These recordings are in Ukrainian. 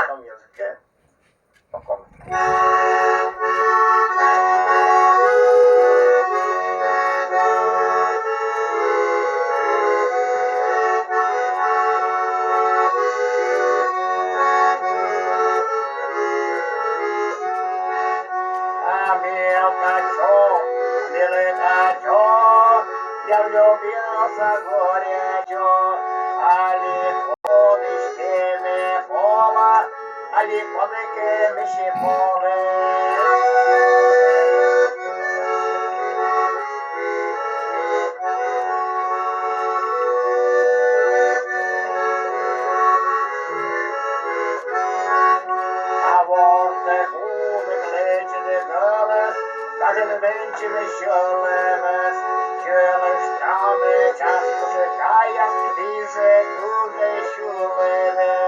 tą językiem. Takom. Я влюбился горячо, али подышками пола, али подыками щеполы. А вот губы клечет голос, каждый день веселый. Челышками часто шикая, ты же дуже чуливий.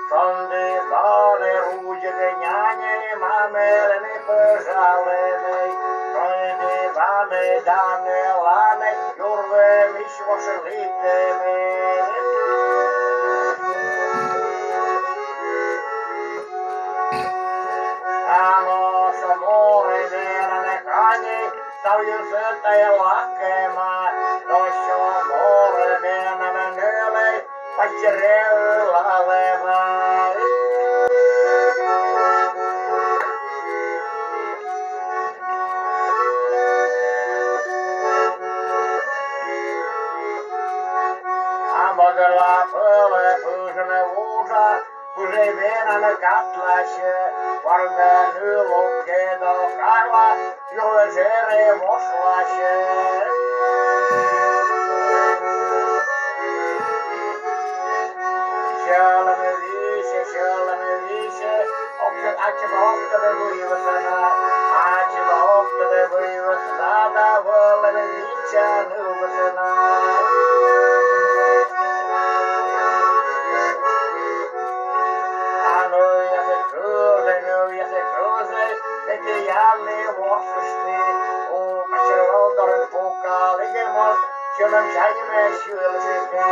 Сонди дали рудяки няні, мамини пожалений, сонди вами дани лани, юрви між вошелитими. Та й лакима, то що море не наменили, почерела лева. А могла пиле пужене вужа, пужевина на катлаще, варвену луки до Карла, його жири вошлаще. Şöyle vişe, opşet açıp optada buyurusana, açıp optada buyurusana da böyle vişe nübusuna. Nu jag ser kruze, det jävlig vårdförstå, och patcherådaren pokal, ligger mot, kjölem tjej med kjölskytte.